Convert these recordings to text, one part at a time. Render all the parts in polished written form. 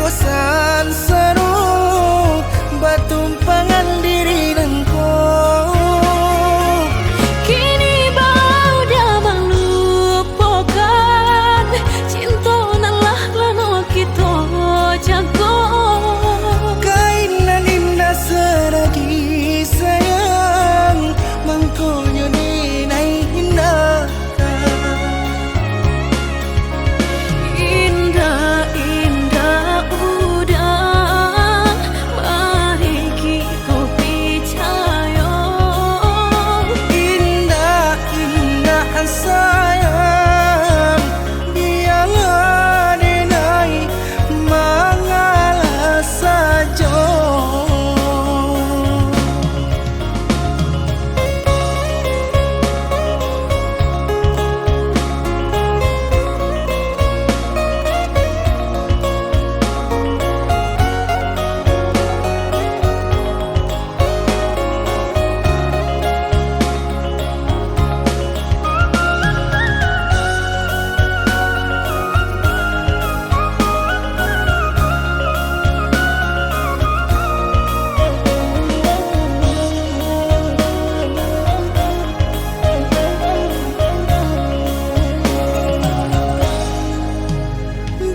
kosan seru batumpangan diri nengko. Kini bau dah melupakan cinta nalah lano kita jago. Kainan indah seragi sayang mangkonyo dinai indah. Indah-indah udah mari kita percaya. Indah-indah sayang biarlah dinai mengalah saja.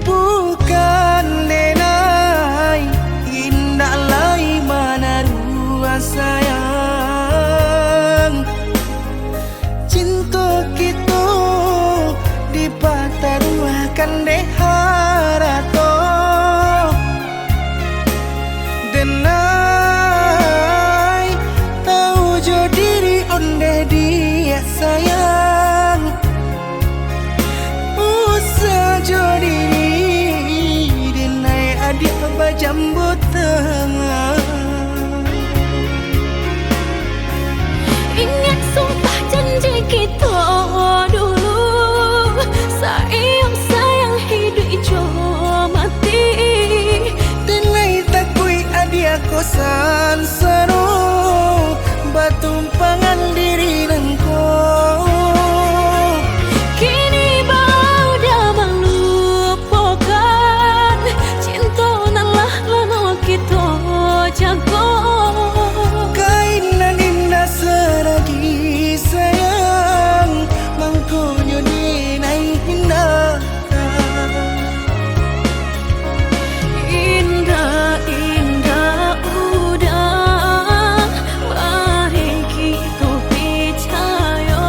Bukan denai indah lai mana ruang sayang. Cinta kita dipataruahkan deh harato. Denai tahu jo diri onde dia sayang. Usah jo diri denai adik bajambut tengah. Ingat sumpah janji kita dulu, sayang hidup ijo mati. Denai takui adik kosan seru batumpangan diri nengko. Kini bau dah melupakan cinta nalah lano kita jago. Kainan indah seragi sayang mangkonyo dinai indah. Indah-indah udah mari kita percaya.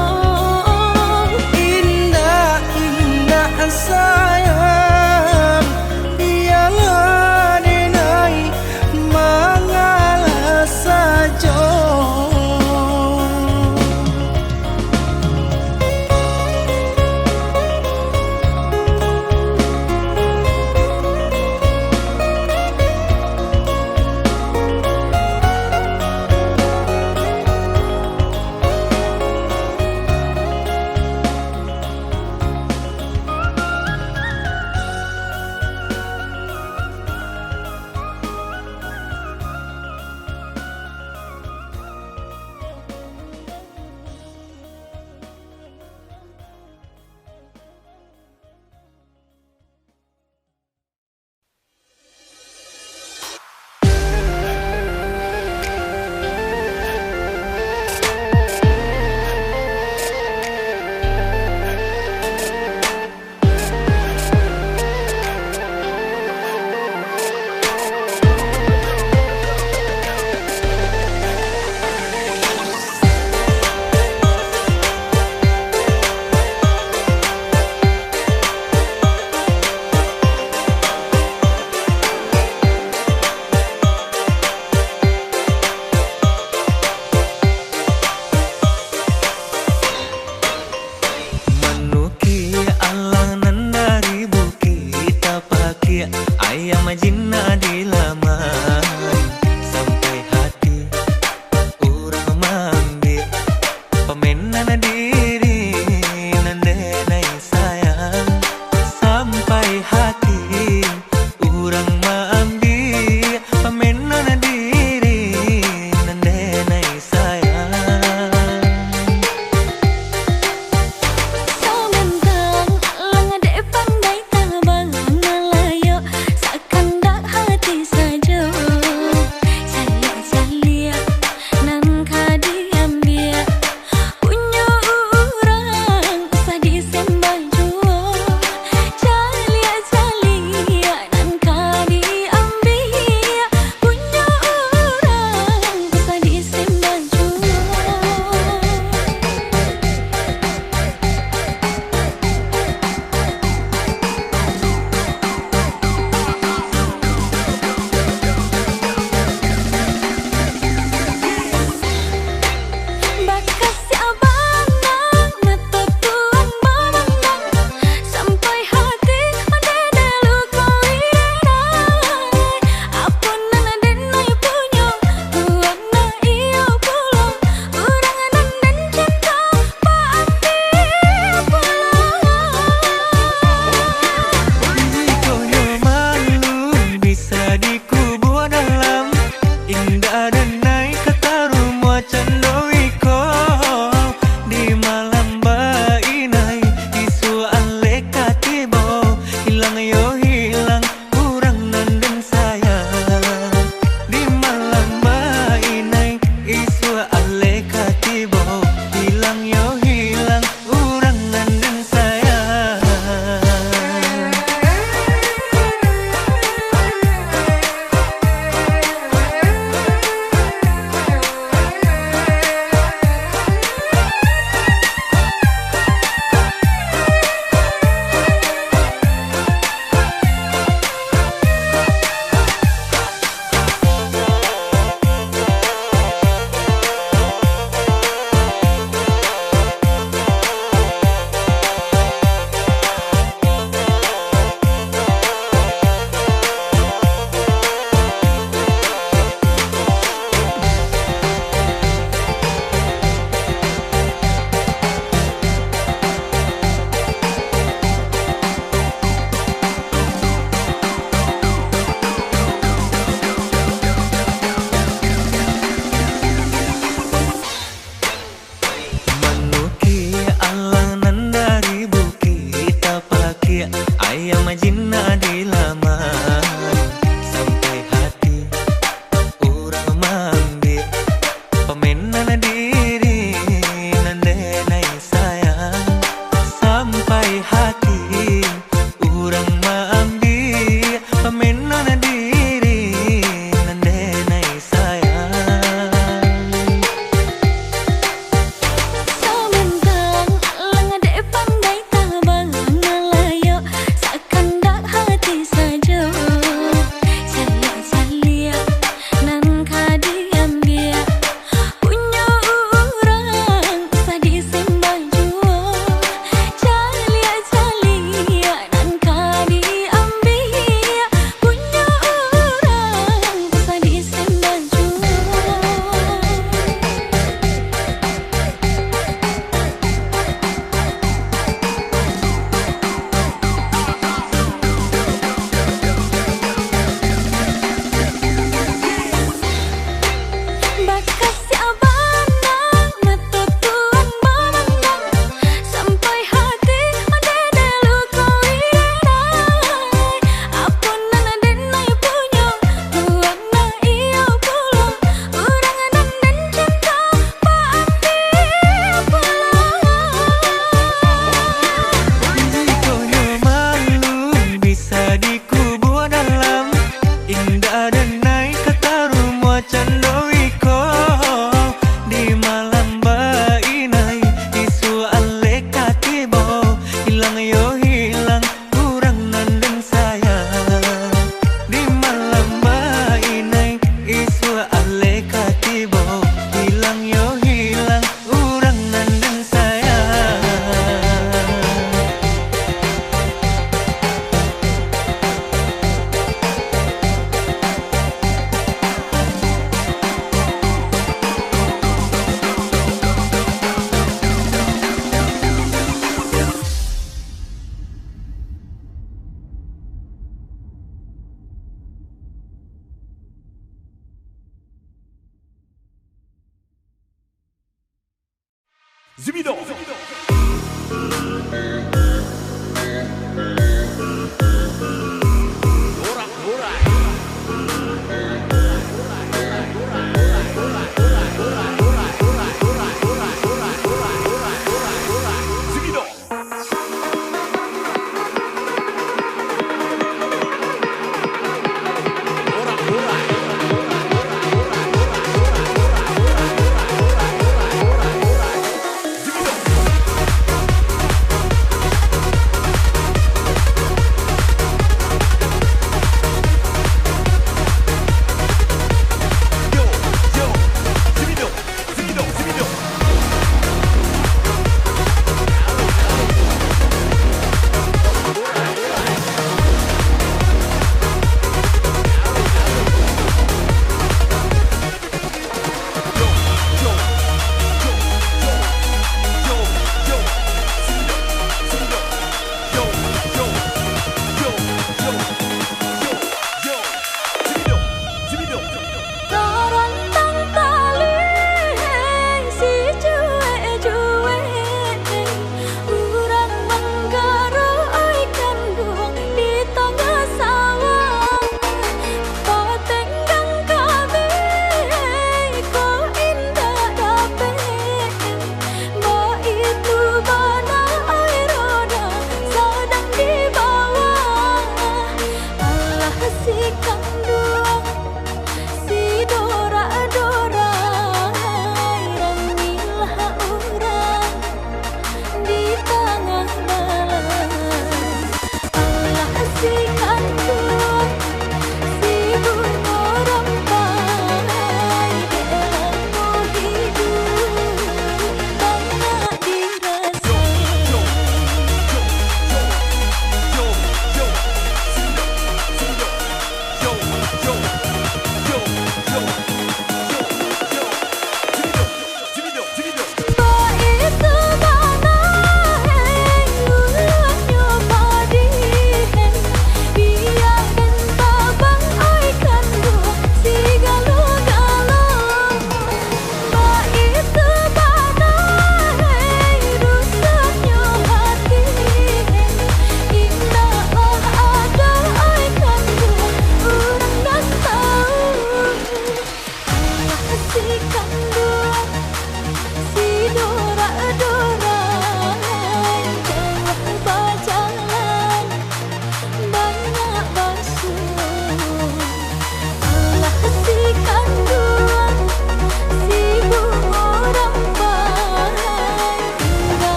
Indah-indah sayang biarlah dinai mengalah saja. Sementang lang de pandai tabang malayo, seakan dah Zibido.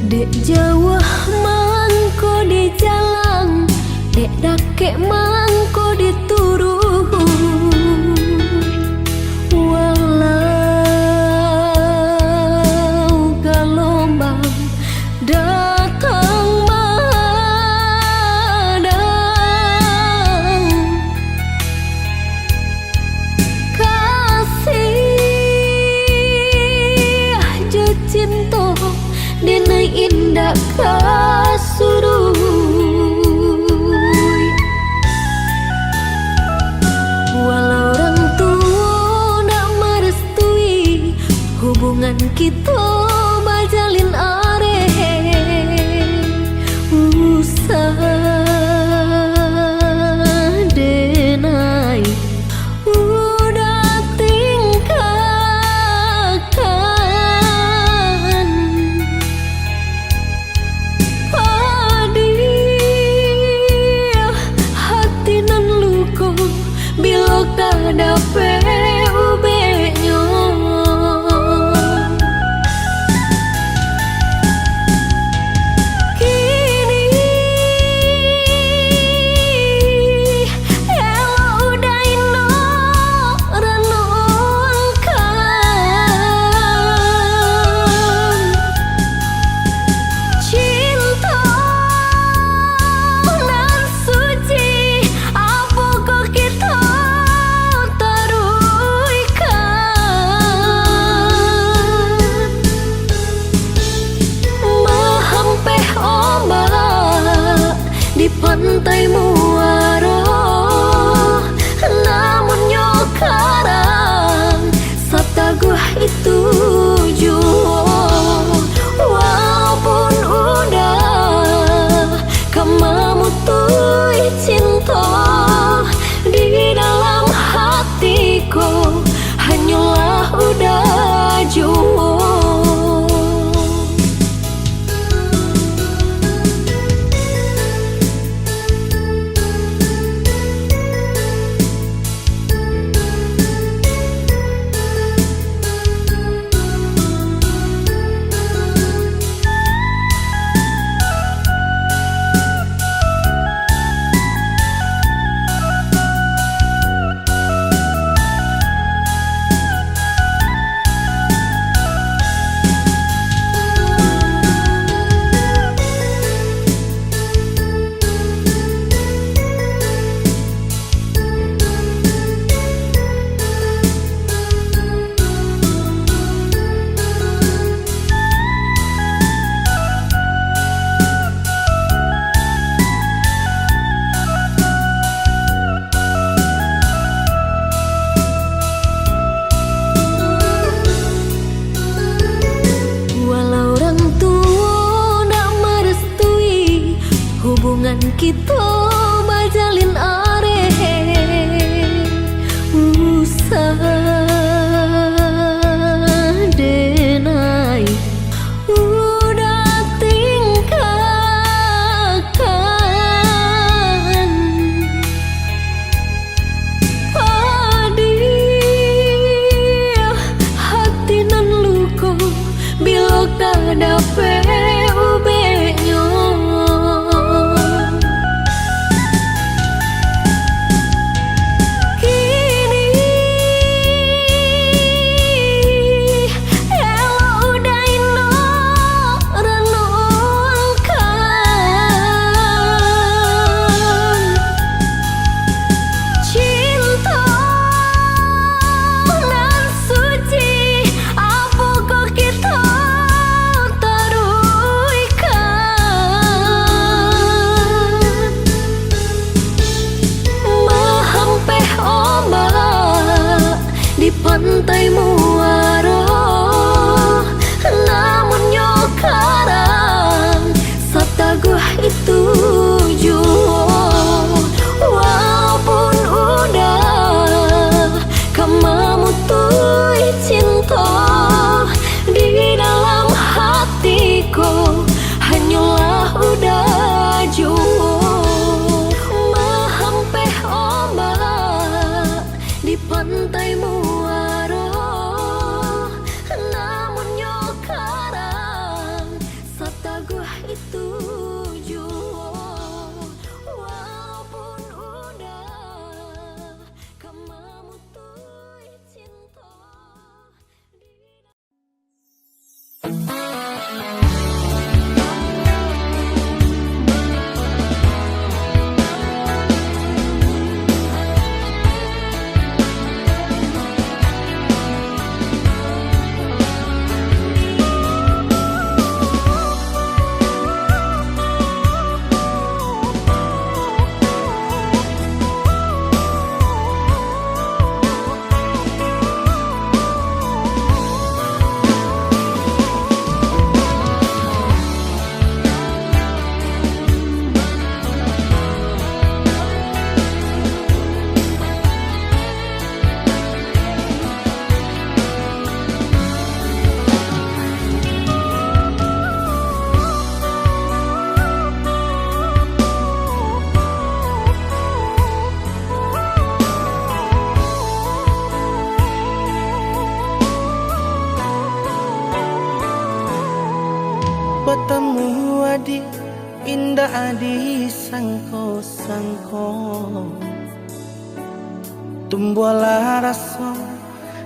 Dek Jawa mangko di jalan, dek dake mangko di turu. Walau gelombang datang madang, kasih cinta denai indah kasuruy. Walau orang tua nak merestui hubungan kita bajalin are, usah denai udah tinggalkan. Hati nan luko bila kada ubenya. Kini kita bajalin are usah denai udah tingkahkan padi hati nan luko bila kada ubenya kini elo udah ino renungkan cinta nan suci apa kok kita mahampeh ombak di pantai muaro namun nyokarang sataguh itu jua walaupun udah kamu tuh cinta di dalam hatiku hanyalah udah jua mahampeh ombak di pantai muaro namun nyokarang sataguh itu jua walaupun udah kamu tuh cinta Bertemu adik indah adik sangko-sangko tumbuhlah rasa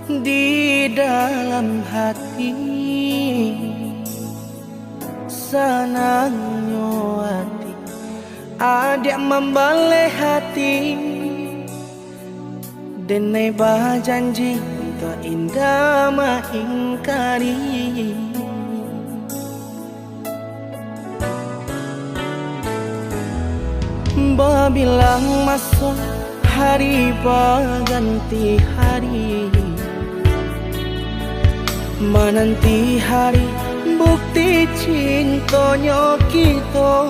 di dalam hati senangnya adik adik membalai hati denai berjanji tak indah mengingkari bilang masuk hari berganti hari menanti hari bukti cintanya kita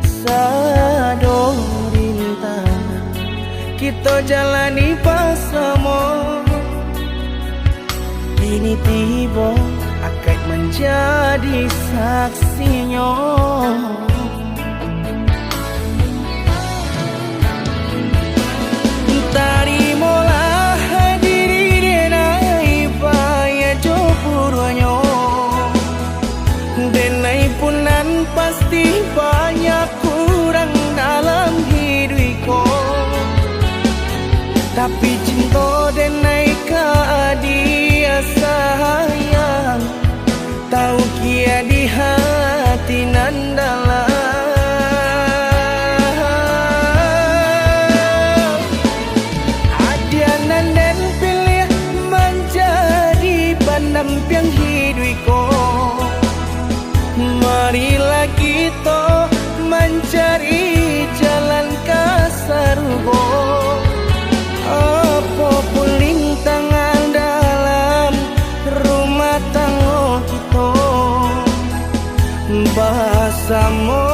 sado rintangan kita jalani bersama ini tiba akan menjadi saksinya tarimalah diri denai paya jopuranyo denai punan pasti banyak kurang dalam hidupku tapi cinta denai ke dia sayang tahu kia di hati nan dalam pendamping hidupku marilah kita mencari jalan ke surga apapun rintangan dalam rumah tangga kita bersama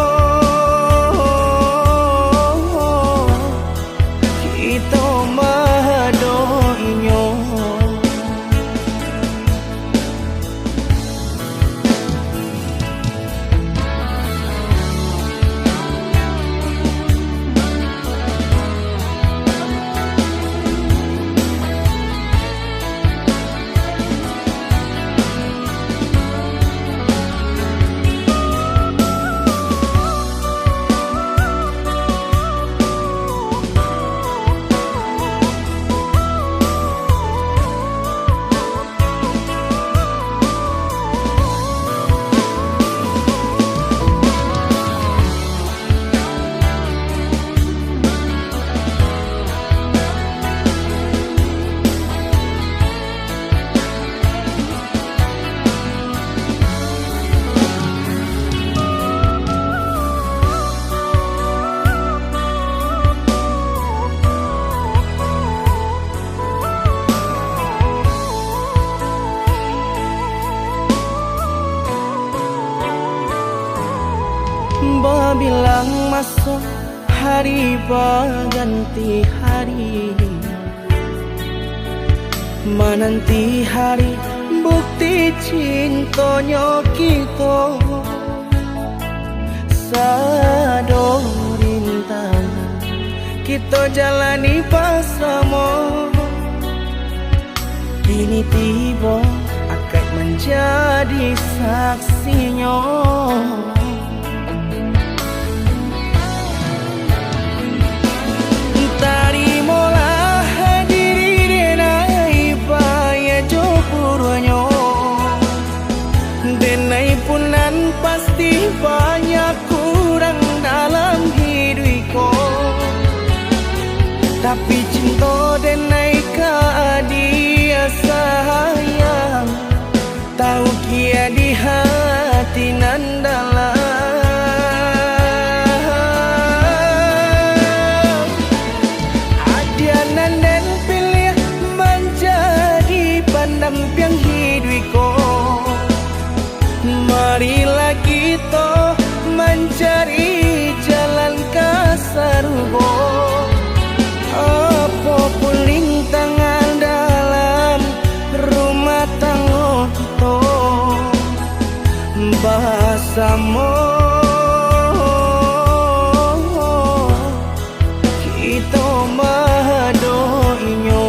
Babilang masuk hari berganti hari, menanti hari bukti cintanya kita. Sado rintang kita jalani bersama, kini tiba akan menjadi saksinya. Tarimalah diri denai paya jopuranyo, denai punan pasti banyak kurang dalam hidupku, tapi cinta denai ka dia sayang, tahu kia di hati nan dalam. Pendamping hidupku, marilah kita mencari jalan ke surga. Apapun rintangan dalam rumah tangga kita, bersama kita mendoinya.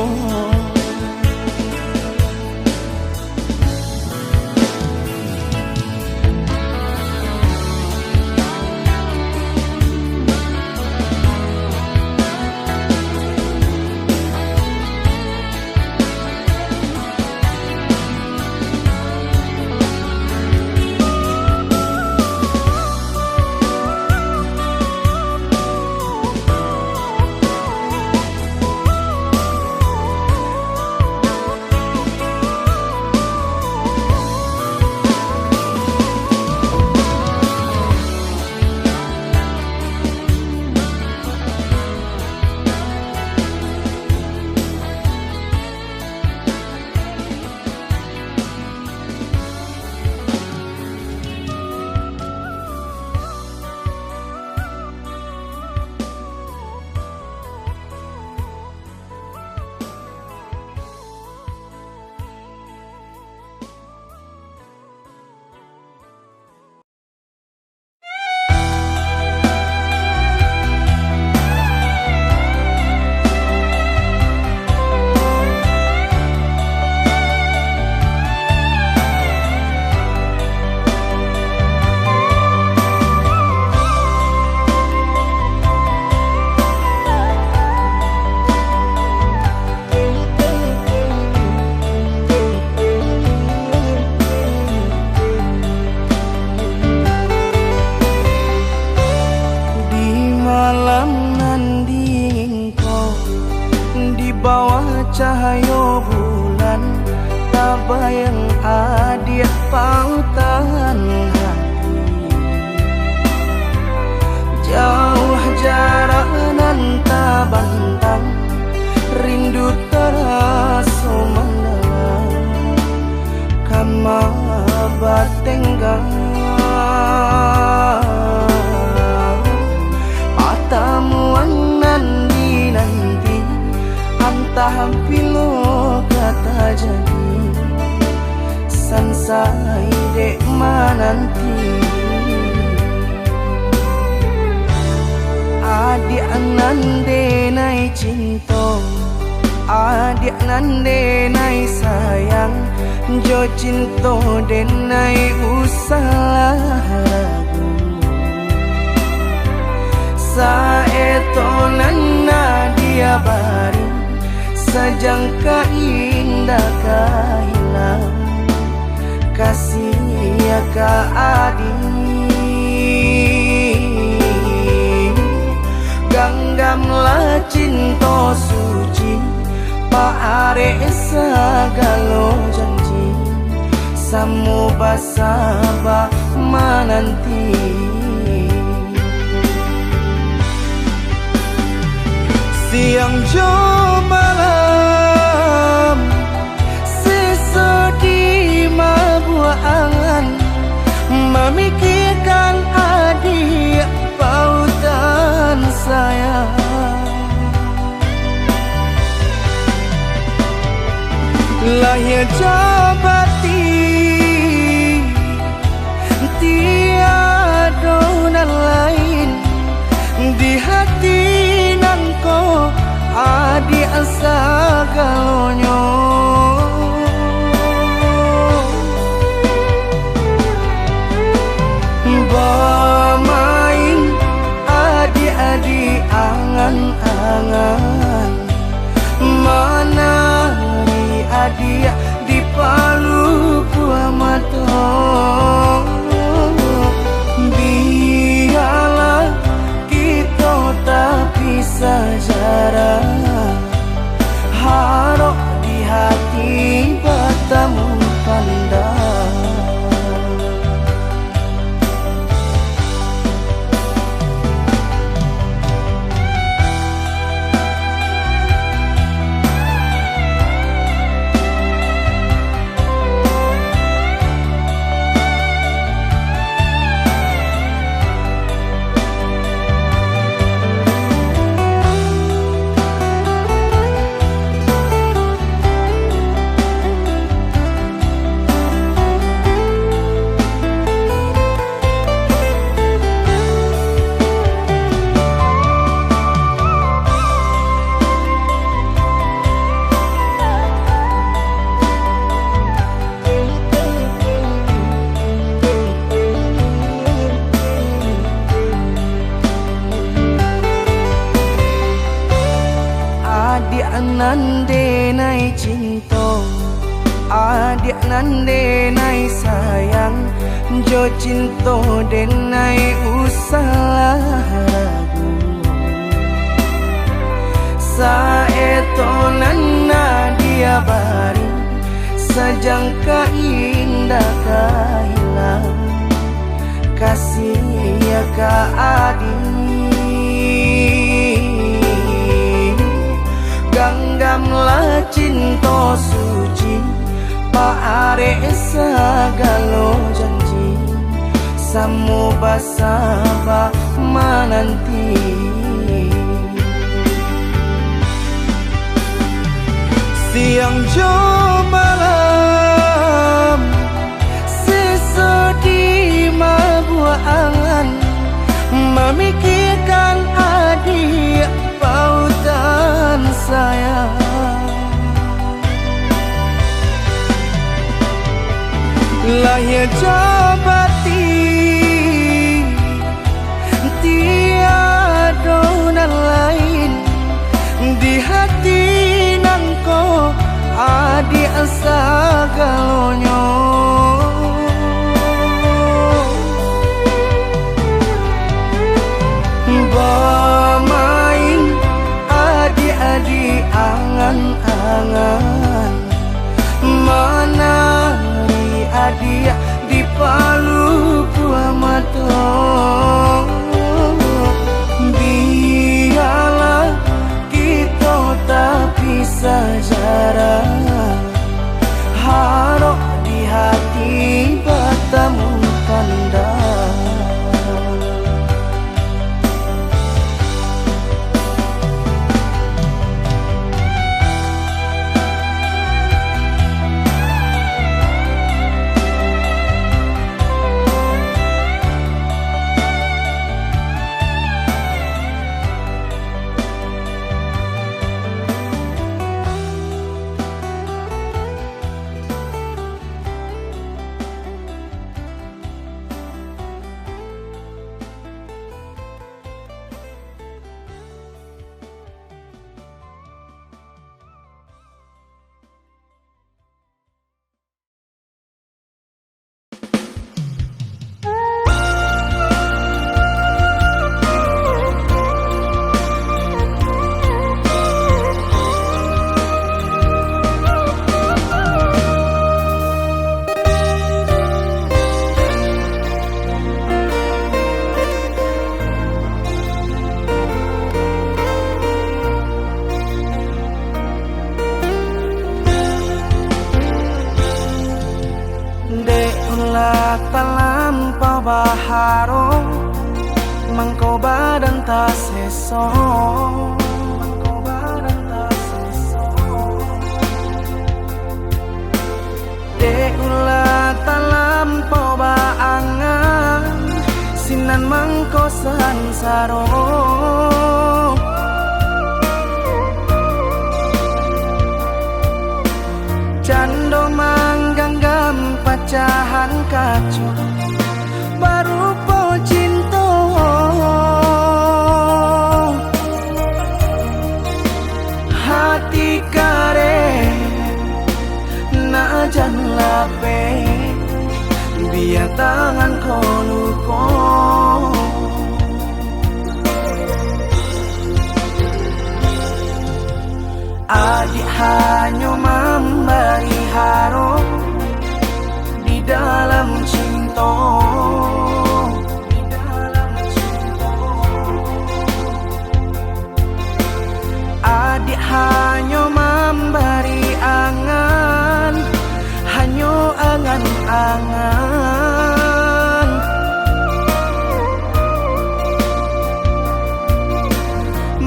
Cahaya bulan tak bayang adik pautan hati, jauh jarak nan tak bantang, rindu terasa mendalam kama batenggang. Pertemuan nan dinanti antah pilo kata jadi, sansai dek menanti. Adik nan denai cinta, adik nan denai sayang, jo cinta denai usah ragu. Saeto nan dia bari sejangka indah kahilang, kasih ya ka adi ganggamlah cinta suci, paare segala janji, samu basaba menanti. Siang jo malam sesedi mabuangan, memikirkan adik nande nai cinta, adik nande nai sayang, jo cinta denai usaha ragu. Saeto nana dia bari, sejangka indah kahilang, kasih ya ka adi. Ganggamlah cinta suci, paare segalo janji, samu basaba menanti. Siang jo malam, sesedi mabuangan, memikirkan adik pautan saya. Lahir jabati tiada nan lain di hati nangko adik sagalonyo. Bermain adik-adik angan-angan, menari adik di palu buah mata. Biarlah kita tak bisa jarak, harap di hati bertemu kanda. Talampau baharo, mangko badan tak seso, mangko badan tak seso. Dek ulah talampau baangan, sinan mangko sansaro. Cando mangganggam pecahan kacu, baru po cinta. Hati kare na jan lape, biar tangan koluko. Adik hanya memberi haro di dalam cinta, di dalam cinta. Adik hanya memberi angan, hanya angan-angan.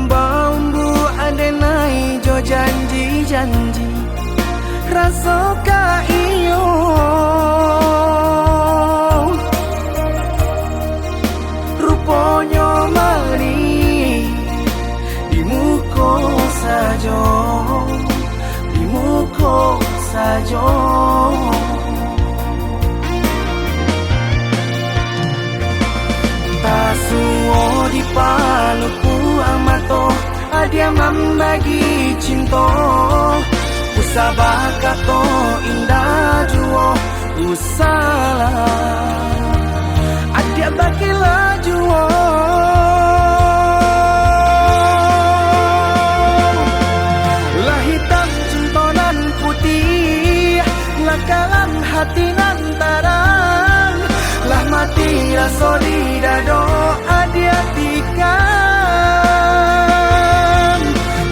Bambu adenai jo janji-janji, rasa ka iyo. Rupanya mali di muka saja, di muka saja. Tak suo di paluku amato, Adia membagi cinta Usabah kato indah juo Usalah Adia bakilah juo Lah hitam cinta nan putih Lah kalam hati nan tarang Lah mati rasa di dado Adia tikam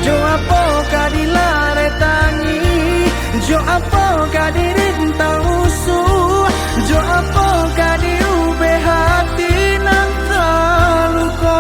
Jo apa kadilare tangi Jo apa kadirintang usuh Jo apa kadiube hati nan terluka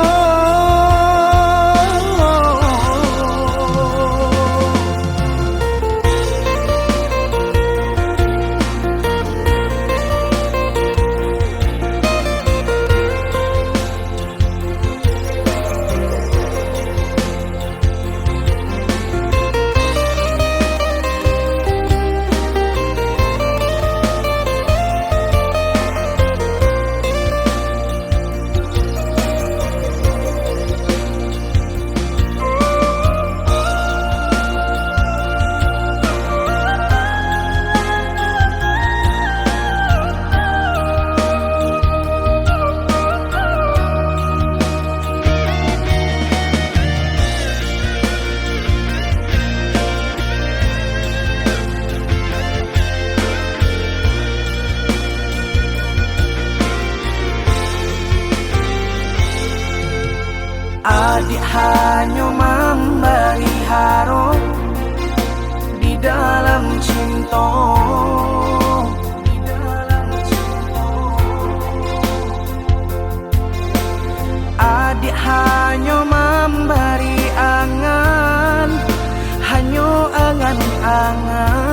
Adik hanya memberi harap di dalam cinta, di dalam cinta. Adik hanya memberi angan, hanya angan-angan.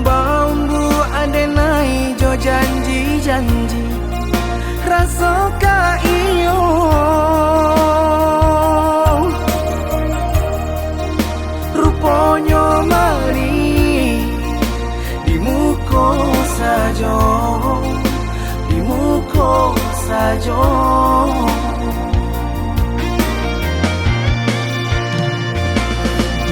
Bambu adenai jo janji-janji rasa ka iyo rupanya mari di muka saja di muka saja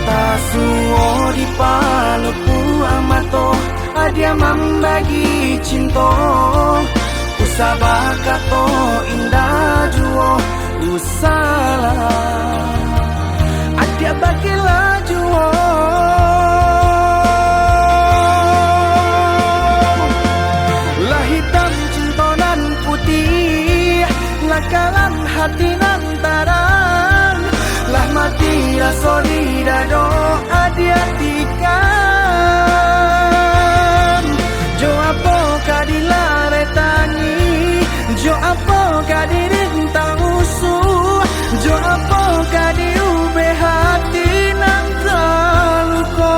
tak suo di paluku amato Adia membagi cinta Usabah kato indah juo Usalah Adia bagilah juo Lah hitam cinta nan putih Lah kalam hati nan tarang Lah mati rasa di dado Adia tikam Jo apa kadilare tangi Jo apa kadirintang usuh Jo apa kadiube hati nan terluka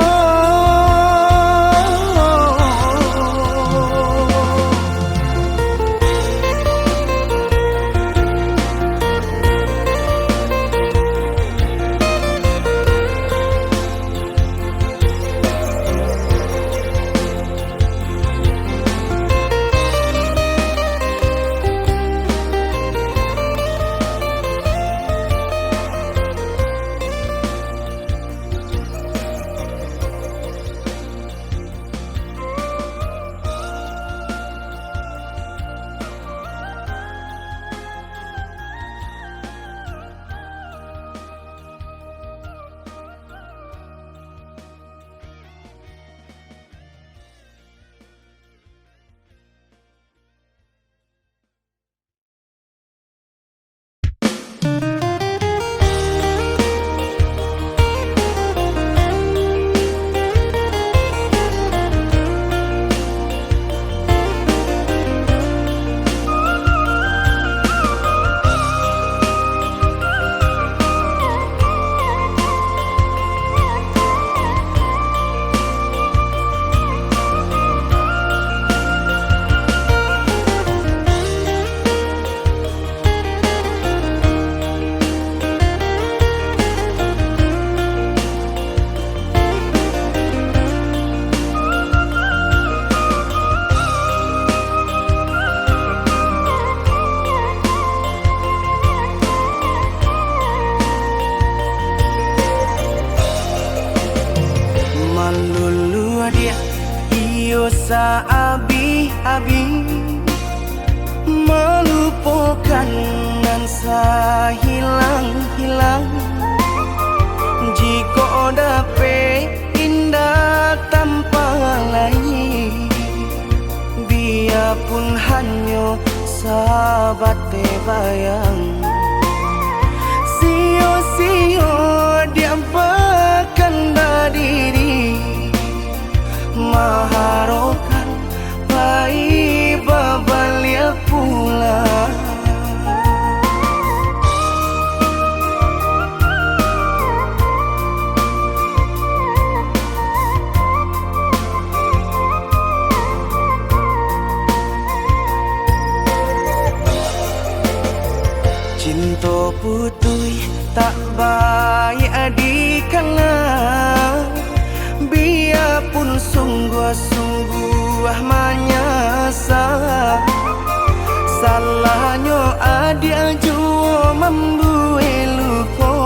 dosa abi-abi, melupakan nan hilang-hilang. Jika dapat indah tanpa lain, biarpun hanya sahabat bayang. Sio-sio dia bahkan diri maharokan baik babalia pula. Cinta putui tak baik adikana, biarpun sungguh-sungguh menyasa. Salahnya adik jua membuat luka,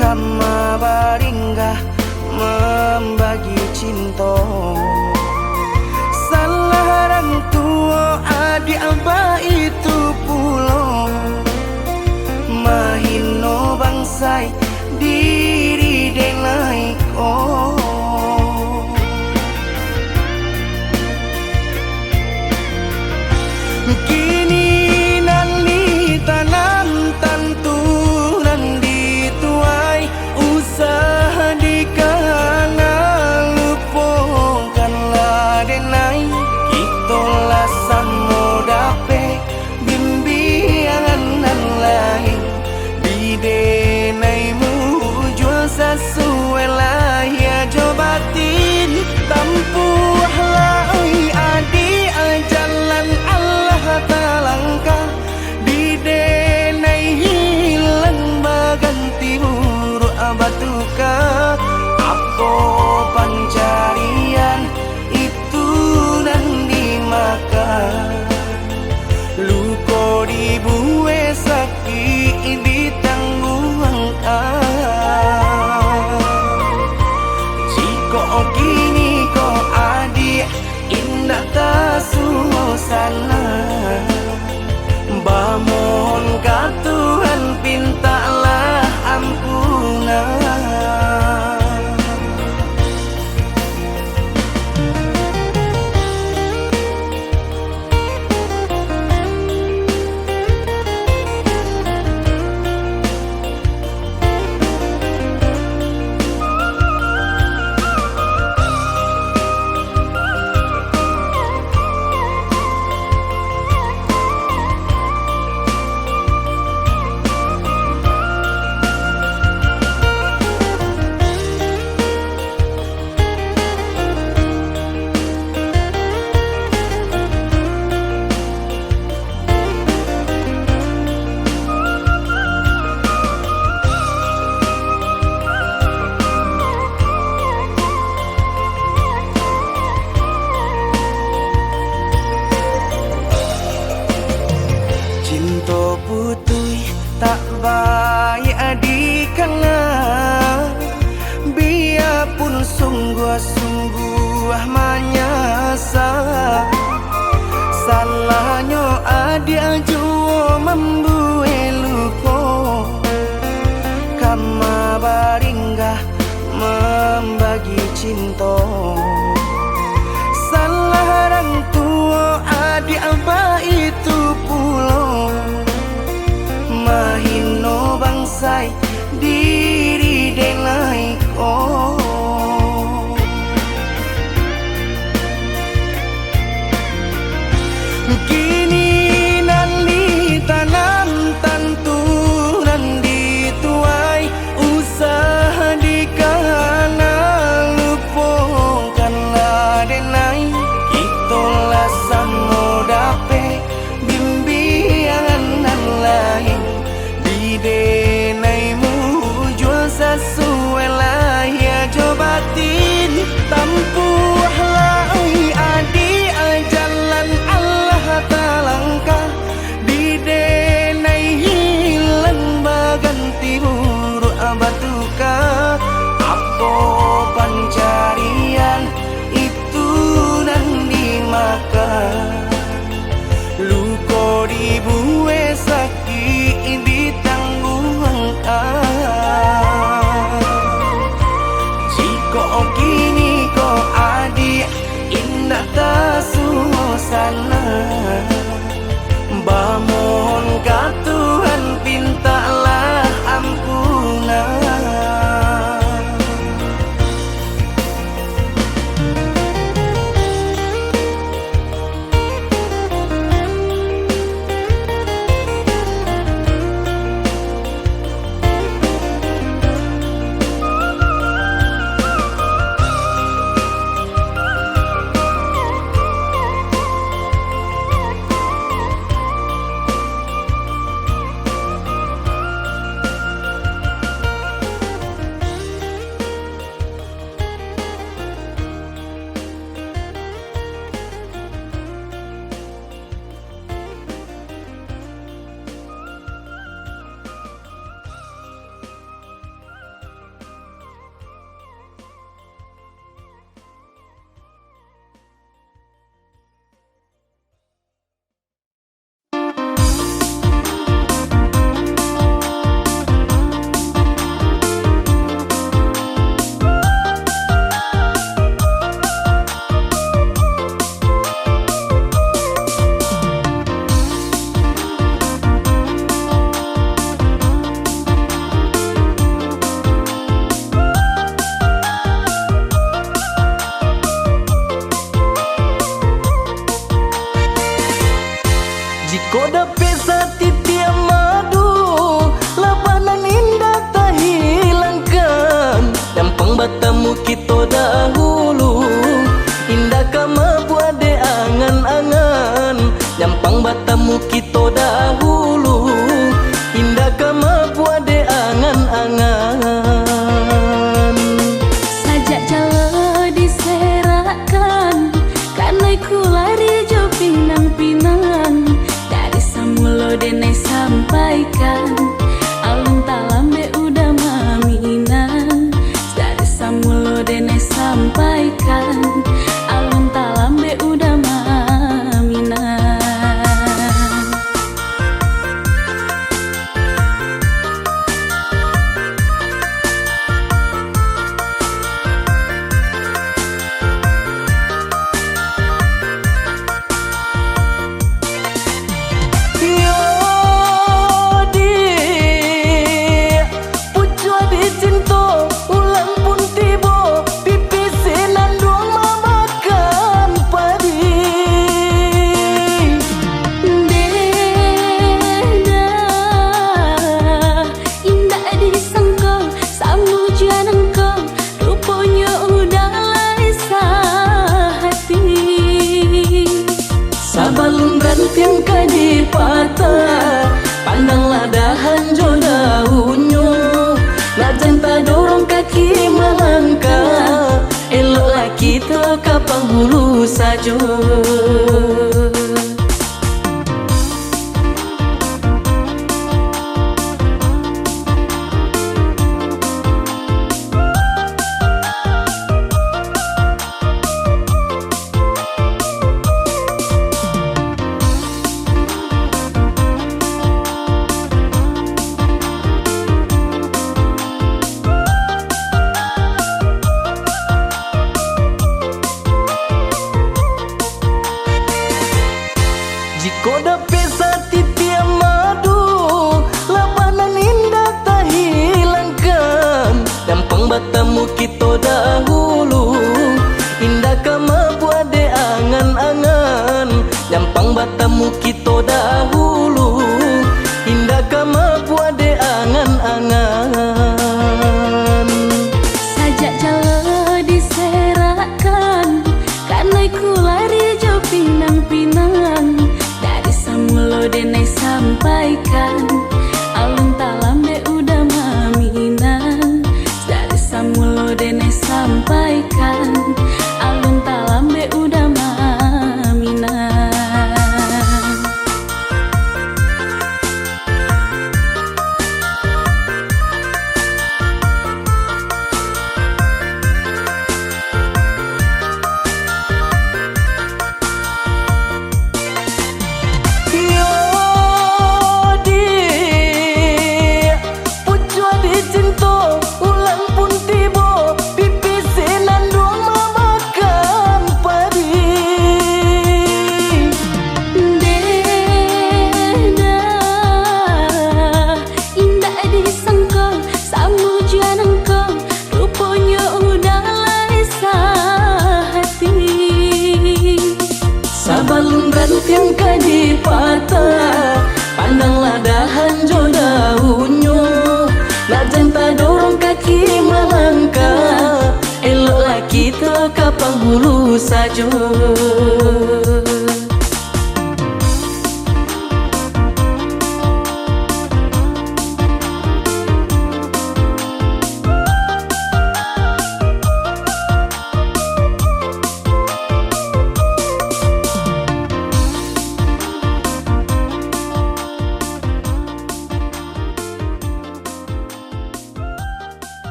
kama baringgah membagi cinta. Salah orang tua adik abah itu pulau, mahino bangsai diri denai ko. Kini nan ditanam tantu nan dituai, usaha dikana lupakanlah denai. Itulah samo dape bimbingan nan lain, di denaimu jual sesuai lah ya jobatin. Tampuhlah oi adi jalan Allah talangkah, di denai hilang baganti buruk abatuka. Apa pencarian itu dan dimakan, luka dibuat sakit ditanggung. Jika kini kau adik indah tak suasana, bamohon ka Tuhan pintalah ampunan. Cinta putui tak baik adikana, biarpun sungguh-sungguh menyasa. Salahnya adik jua membuat luka, kama baringgah membagi cinta. Salah orang tua adik abah itu pulau, mahino bangsai diri denai ko. Kini nan ditanam tantu nan dituai, usaha dikana lupa kita suasana. Mohon ka Tuhan pintalah ampunan. Koda pesa titia madu, labanan indah tak hilangkan. Dampang batamu kita dahulu, indah kama buat de angan-angan. Dampang batamu kita dahulu, indah kama buat de angan-angan. Sajak jala diserakan, karena ku lari jo pinang-pinang. Mulo denai sampaikan, alun talambe udah maminan. Dari samulo denai sampaikan, alun talambe udah maminan. Sabalun rantiang kadi patah, pandanglah dahan jo daunnya. Lajan tak dorong kaki melangkah, eloklah kita ke penghulu saja. Koda pesa titia madu, labanan indah tak hilangkan. Dampang batamu kita dahulu, indah kama buat de angan-angan. Dampang batamu kita dahulu, indah kama buat de angan-angan. Sajak jala diserakan, karena ku lari jo pinang-pinang. Mulo denai sampaikan, alun talambe udah maminan. Dari samulo denai sampaikan, alun talambe udah maminan. Ulang pun tiba, pipi senan doang mama tiang kaji patah. Pandanglah dahan jo daunnya, nak jenta dorong kaki melangkah. Eloklah kita kapang hulu saja.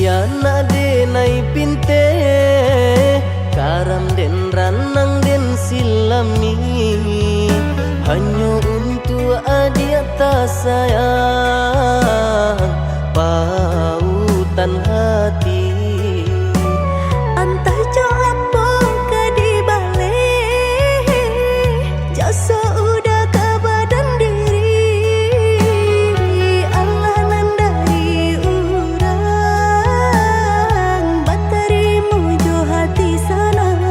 Iana denai pinte karam den ranang den silami hanya untuk adia tak sayang pautan hati. Entah jo apa ke di balik jasa udah ke badan diri Allah nandai urang baterimu jo hati senang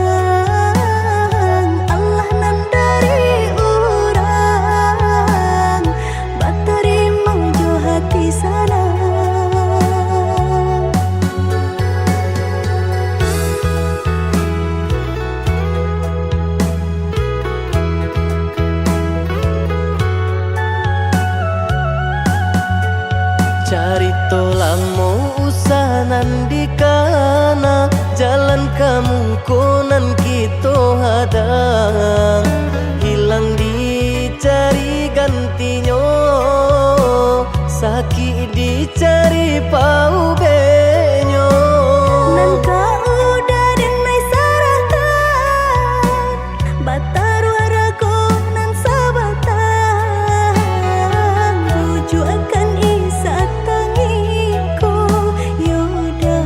Allah nandai urang baterimu jo hati senang. Cari tolang mau usahanan di kana jalan kamu konan kita hadang hilang dicari gantinya sakit dicari pau benyo Nan kau udah denai saratan batar waraku nan sabatan rujuk akan isa tangiku yoda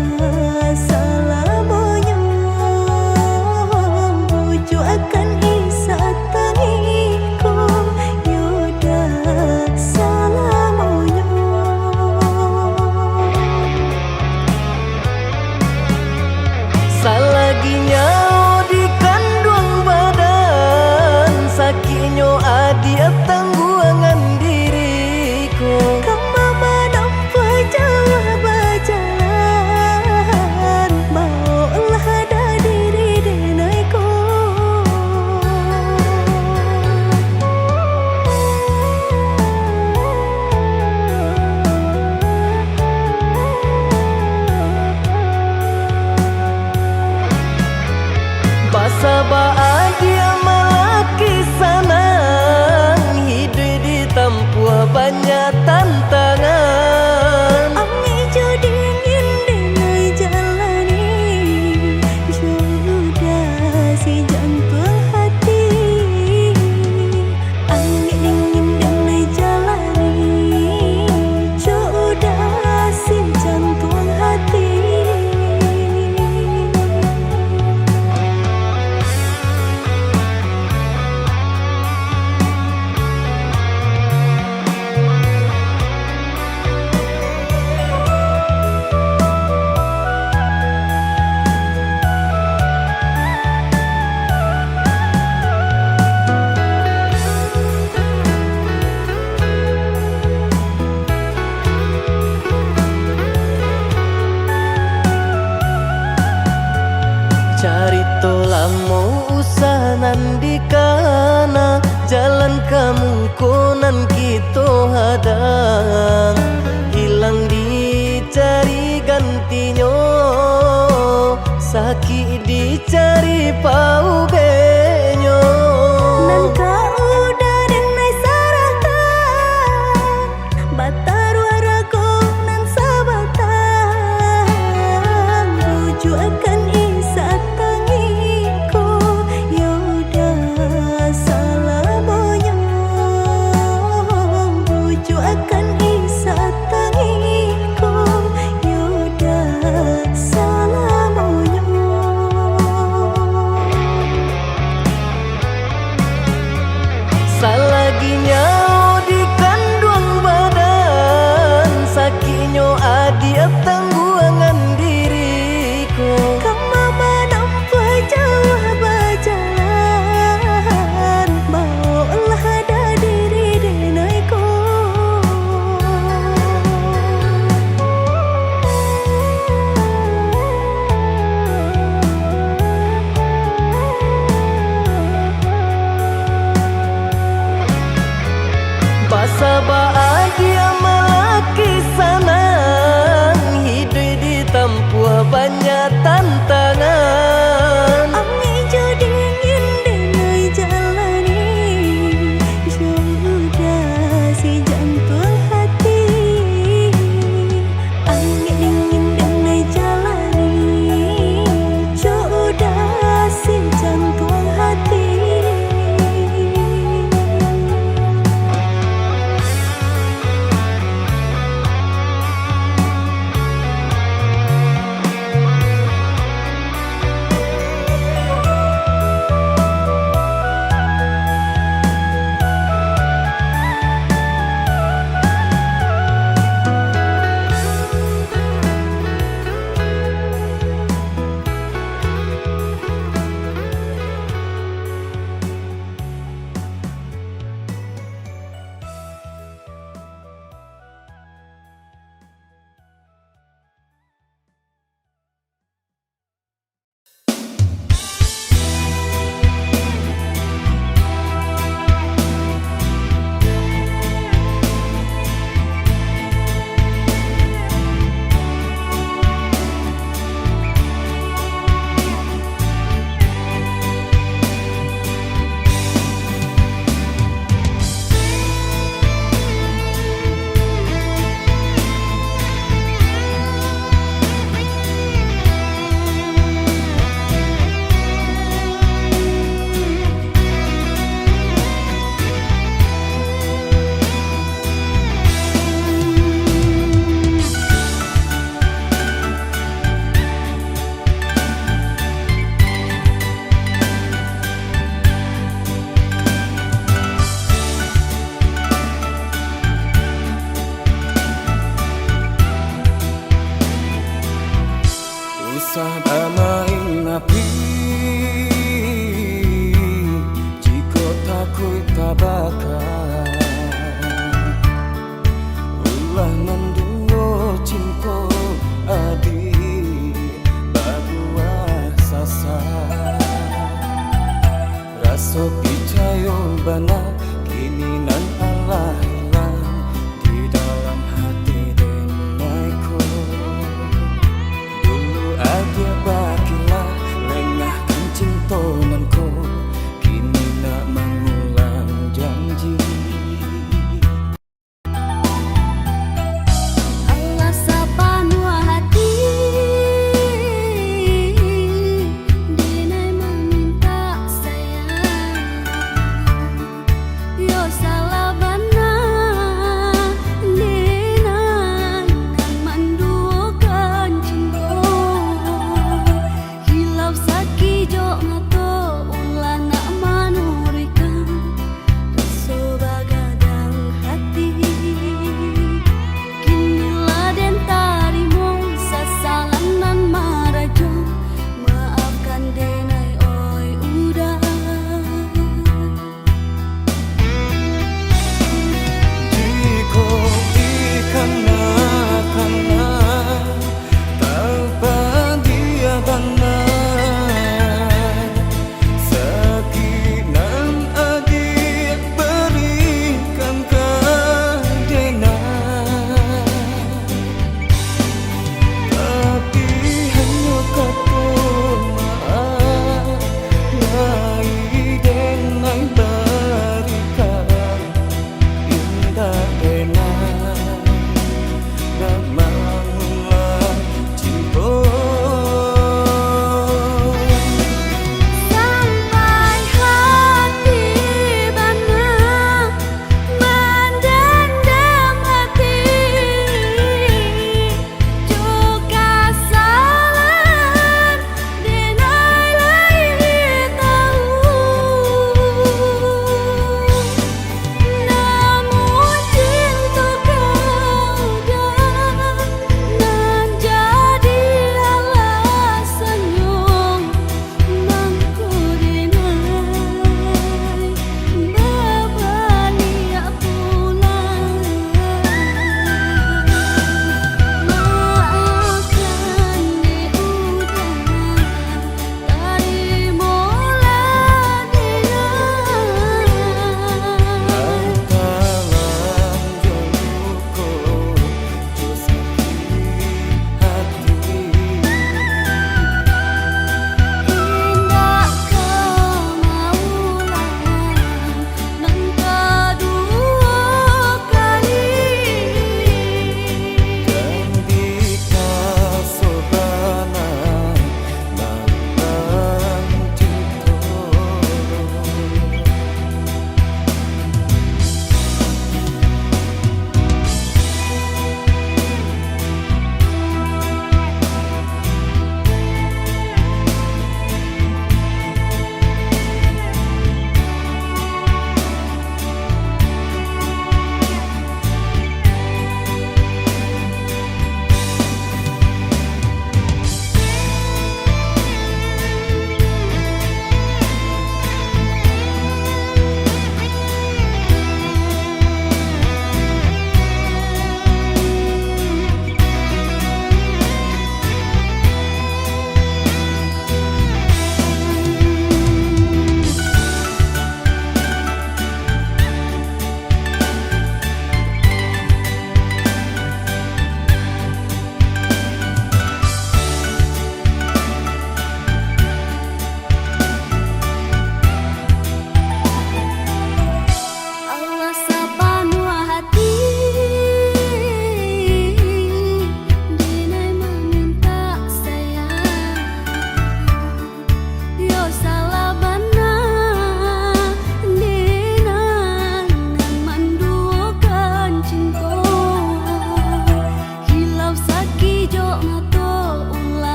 salamonya rujuk akan isa tangiku yoda salamonya. Salaginya di kandung badan sakitnya adia tangguangan diriku Kamu menampak jauh berjalan maulah ada diri denaiku. Basa dia malaki sanang hidup di tempuh banyak tantangan. Angin jo dingin denai jalani sudah si jantung hati. Angin dingin denai jalani sudah si jantung hati. Cari tolang mau usahanan di kana jalan kamu konan kita hadang hilang dicari gantinya sakit dicari pau benyo Nan kau udah denai saratan batar waraku nan sabatan rujuk akan isa tangiku yoda salamonya rujuk akan isa usah main api, jika takut tak bakal ulah mendungo cinta adi baguah sasar. Rasa percaya bana kini nan Allah hilang di dalam hati denaiku. Dulu ada bagilah lengahkan cinta nanku, kini nak mengulang janji.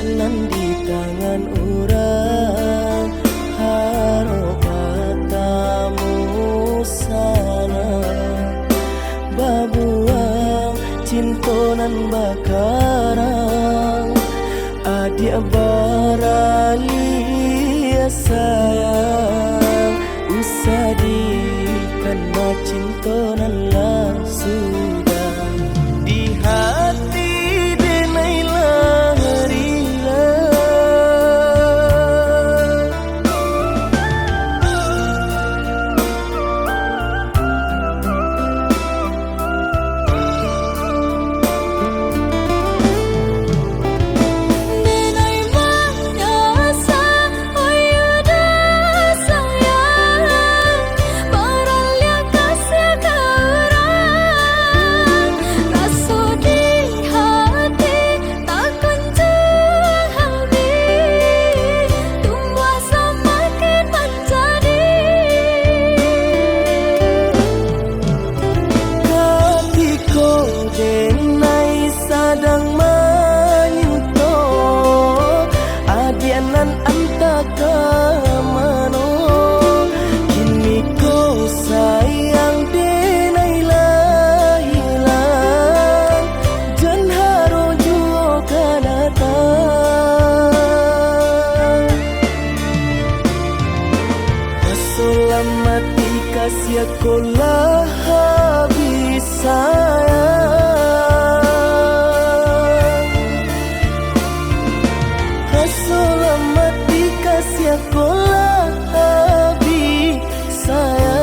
nan di tangan urang haro katamu sana babuang cintonan bakarang adia baralia sayang usadi karena cintonan lah sudah di hati denai lahirila Denai manasa oyuda sayang Baralia kasih keurang Rasa di hati takkan terhabis Tumbuh semakin menjadi Hatiku denai sadang menyuto adianan antaka mano kini kau sayang denai lah hilang dan haro juo kanatang Selamat kasih aku lah habis sayang Selamat kasih aku lah habis sayang